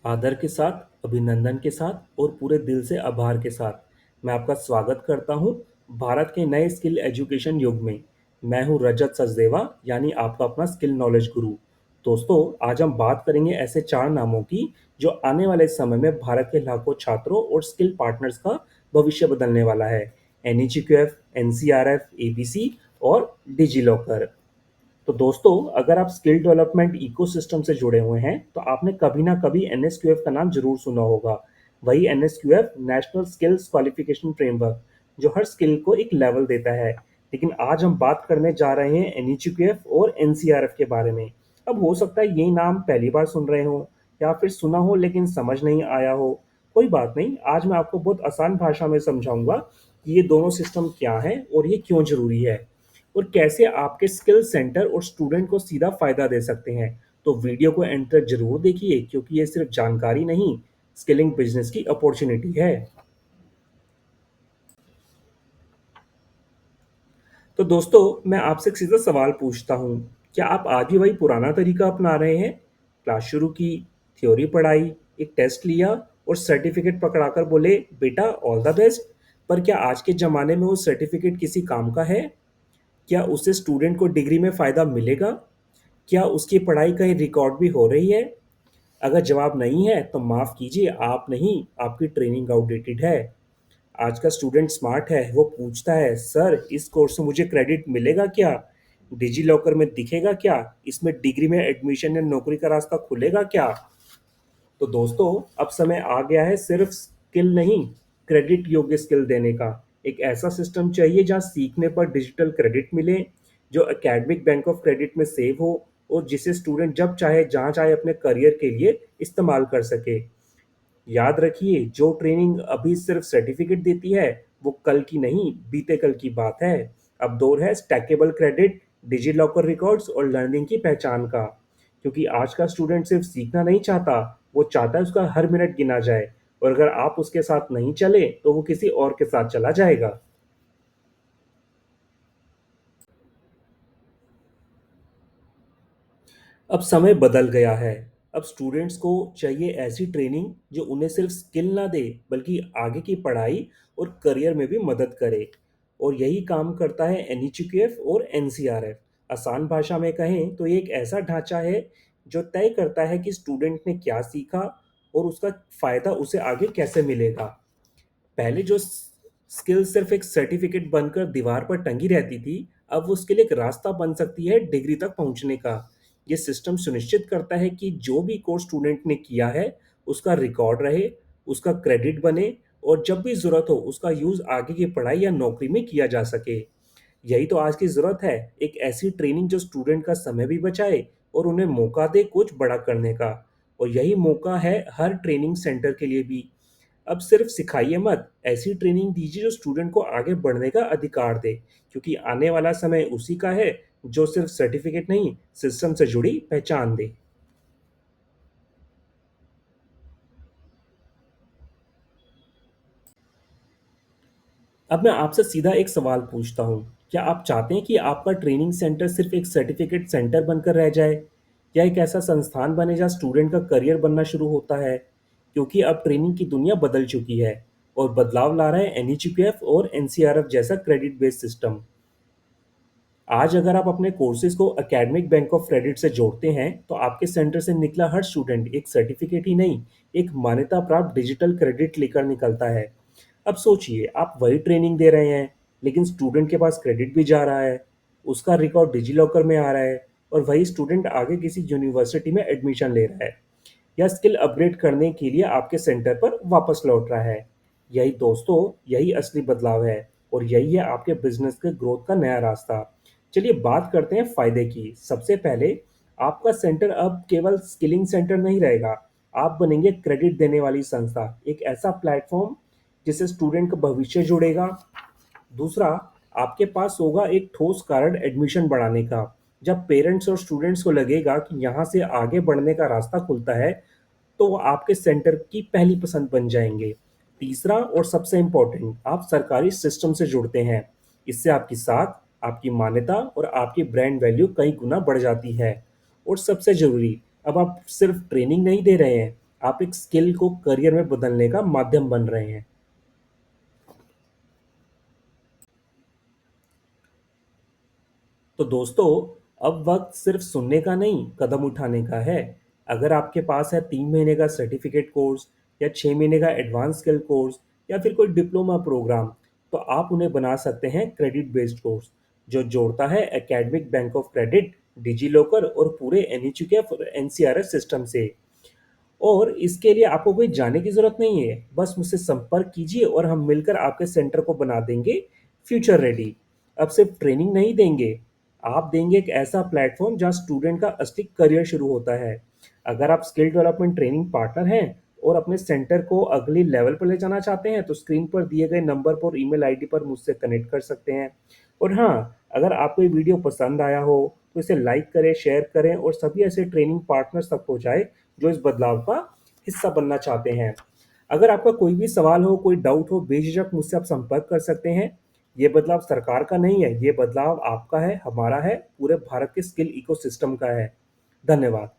आदर के साथ, अभिनंदन के साथ और पूरे दिल से आभार के साथ मैं आपका स्वागत करता हूं भारत के नए स्किल एजुकेशन युग में। मैं हूं रजत सचदेवा, यानी आपका अपना स्किल नॉलेज गुरु। दोस्तों, आज हम बात करेंगे ऐसे 4 नामों की जो आने वाले समय में भारत के लाखों छात्रों और स्किल पार्टनर्स का भविष्य बदलने वाला है। NHQF, NCRF, ABC और डिजिलॉकर। तो दोस्तों, अगर आप स्किल डेवलपमेंट इकोसिस्टम से जुड़े हुए हैं, तो आपने कभी ना कभी NSQF का नाम ज़रूर सुना होगा। वही NSQF national skills qualification framework, जो हर स्किल को एक लेवल देता है। लेकिन आज हम बात करने जा रहे हैं NHQF और NCRF के बारे में। अब हो सकता है यही नाम पहली बार सुन रहे हो या फिर सुना हो लेकिन समझ नहीं आया हो। कोई बात नहीं, आज मैं आपको बहुत आसान भाषा में समझाऊंगा कि ये दोनों सिस्टम क्या हैं और ये क्यों ज़रूरी है और कैसे आपके स्किल सेंटर और स्टूडेंट को सीधा फायदा दे सकते हैं। तो वीडियो को एंड तक जरूर देखिए, क्योंकि ये सिर्फ जानकारी नहीं, स्किलिंग बिजनेस की अपॉर्चुनिटी है। तो दोस्तों, मैं आपसे एक सीधा सवाल पूछता हूँ, क्या आप आज भी वही पुराना तरीका अपना रहे हैं? क्लास शुरू की, थ्योरी पढ़ाई, एक टेस्ट लिया और सर्टिफिकेट पकड़ाकर बोले बेटा ऑल द बेस्ट। पर क्या आज के ज़माने में वो सर्टिफिकेट किसी काम का है? क्या उससे स्टूडेंट को डिग्री में फ़ायदा मिलेगा? क्या उसकी पढ़ाई कहीं रिकॉर्ड भी हो रही है? अगर जवाब नहीं है, तो माफ़ कीजिए, आप नहीं, आपकी ट्रेनिंग आउटडेटेड है। आज का स्टूडेंट स्मार्ट है, वो पूछता है, सर इस कोर्स में मुझे क्रेडिट मिलेगा क्या? डिजी लॉकर में दिखेगा क्या? इसमें डिग्री में एडमिशन या नौकरी का रास्ता खुलेगा क्या? तो दोस्तों, अब समय आ गया है सिर्फ स्किल नहीं, क्रेडिट योग्य स्किल देने का। एक ऐसा सिस्टम चाहिए जहां सीखने पर डिजिटल क्रेडिट मिले, जो एकेडमिक बैंक ऑफ क्रेडिट में सेव हो और जिसे स्टूडेंट जब चाहे जहां चाहे अपने करियर के लिए इस्तेमाल कर सके। याद रखिए, जो ट्रेनिंग अभी सिर्फ सर्टिफिकेट देती है, वो कल की नहीं, बीते कल की बात है। अब दौर है stackable credit, digi locker records और लर्निंग की पहचान का। क्योंकि आज का स्टूडेंट सिर्फ सीखना नहीं चाहता, वो चाहता है उसका हर मिनट गिना जाए। और अगर आप उसके साथ नहीं चले, तो वो किसी और के साथ चला जाएगा। अब समय बदल गया है। अब स्टूडेंट्स को चाहिए ऐसी ट्रेनिंग जो उन्हें सिर्फ स्किल ना दे, बल्कि आगे की पढ़ाई और करियर में भी मदद करे। और यही काम करता है NHQF और NCRF। आसान भाषा में कहें तो ये एक ऐसा ढांचा है जो तय करता है कि स्टूडेंट ने क्या सीखा और उसका फ़ायदा उसे आगे कैसे मिलेगा। पहले जो स्किल सिर्फ एक सर्टिफिकेट बनकर दीवार पर टंगी रहती थी, अब वो स्किल एक रास्ता बन सकती है डिग्री तक पहुंचने का। ये सिस्टम सुनिश्चित करता है कि जो भी कोर्स स्टूडेंट ने किया है, उसका रिकॉर्ड रहे, उसका क्रेडिट बने और जब भी ज़रूरत हो उसका यूज़ आगे की पढ़ाई या नौकरी में किया जा सके। यही तो आज की ज़रूरत है, एक ऐसी ट्रेनिंग जो स्टूडेंट का समय भी बचाए और उन्हें मौका दे कुछ बड़ा करने का। और यही मौका है हर ट्रेनिंग सेंटर के लिए भी। अब सिर्फ सिखाइए मत, ऐसी ट्रेनिंग दीजिए जो स्टूडेंट को आगे बढ़ने का अधिकार दे, क्योंकि आने वाला समय उसी का है जो सिर्फ सर्टिफिकेट नहीं, सिस्टम से जुड़ी पहचान दे। अब मैं आपसे सीधा एक सवाल पूछता हूँ, क्या आप चाहते हैं कि आपका ट्रेनिंग सेंटर सिर्फ एक सर्टिफिकेट सेंटर बनकर रह जाए, या एक ऐसा संस्थान बने जहाँ स्टूडेंट का करियर बनना शुरू होता है? क्योंकि अब ट्रेनिंग की दुनिया बदल चुकी है और बदलाव ला रहा है NHQF और NCRF जैसा क्रेडिट बेस्ड सिस्टम। आज अगर आप अपने कोर्सेज को एकेडमिक बैंक ऑफ क्रेडिट से जोड़ते हैं, तो आपके सेंटर से निकला हर स्टूडेंट एक सर्टिफिकेट ही नहीं, एक मान्यता प्राप्त डिजिटल क्रेडिट लेकर निकलता है। अब सोचिए, आप वही ट्रेनिंग दे रहे हैं, लेकिन स्टूडेंट के पास क्रेडिट भी जा रहा है, उसका रिकॉर्ड डिजिलॉकर में आ रहा है और वही स्टूडेंट आगे किसी यूनिवर्सिटी में एडमिशन ले रहा है या स्किल अपग्रेड करने के लिए आपके सेंटर पर वापस लौट रहा है। यही दोस्तों, यही असली बदलाव है और यही है आपके बिजनेस के ग्रोथ का नया रास्ता। चलिए बात करते हैं फायदे की। सबसे पहले, आपका सेंटर अब केवल स्किलिंग सेंटर नहीं रहेगा, आप बनेंगे क्रेडिट देने वाली संस्था, एक ऐसा प्लेटफॉर्म जिससे स्टूडेंट का भविष्य जुड़ेगा। दूसरा, आपके पास होगा एक ठोस कारण एडमिशन बढ़ाने का। जब पेरेंट्स और स्टूडेंट्स को लगेगा कि यहाँ से आगे बढ़ने का रास्ता खुलता है, तो वो आपके सेंटर की पहली पसंद बन जाएंगे। तीसरा और सबसे इम्पोर्टेंट, आप सरकारी सिस्टम से जुड़ते हैं। इससे आपकी साख, आपकी मान्यता और आपकी ब्रांड वैल्यू कई गुना बढ़ जाती है। और सबसे ज़रूरी, अब आप सिर्फ ट्रेनिंग नहीं दे रहे हैं, आप एक स्किल को करियर में बदलने का माध्यम बन रहे हैं। तो दोस्तों, अब वक्त सिर्फ सुनने का नहीं, कदम उठाने का है। अगर आपके पास है 3 महीने का सर्टिफिकेट कोर्स या 6 महीने का एडवांस स्किल कोर्स या फिर कोई डिप्लोमा प्रोग्राम, तो आप उन्हें बना सकते हैं क्रेडिट बेस्ड कोर्स, जो जोड़ता है academic bank of credit, DigiLocker और पूरे एनएचयूके और एनसीआरएफ सिस्टम से। और इसके लिए आपको कहीं जाने की ज़रूरत नहीं है, बस मुझसे संपर्क कीजिए और हम मिलकर आपके सेंटर को बना देंगे फ्यूचर रेडी। अब सिर्फ ट्रेनिंग नहीं देंगे, आप देंगे एक ऐसा प्लेटफॉर्म जहाँ स्टूडेंट का असली करियर शुरू होता है। अगर आप स्किल डेवलपमेंट ट्रेनिंग पार्टनर हैं और अपने सेंटर को अगली लेवल पर ले जाना चाहते हैं, तो स्क्रीन पर दिए गए नंबर पर ईमेल आईडी पर मुझसे कनेक्ट कर सकते हैं। और हाँ, अगर आपको ये वीडियो पसंद आया हो, तो इसे लाइक करें, शेयर करें और सभी ऐसे ट्रेनिंग पार्टनर्स तक पहुँचाएँ जो इस बदलाव का हिस्सा बनना चाहते हैं। अगर आपका कोई भी सवाल हो, कोई डाउट हो, बेझिझक मुझसे आप संपर्क कर सकते हैं। ये बदलाव सरकार का नहीं है, ये बदलाव आपका है, हमारा है, पूरे भारत के स्किल इकोसिस्टम का है। धन्यवाद।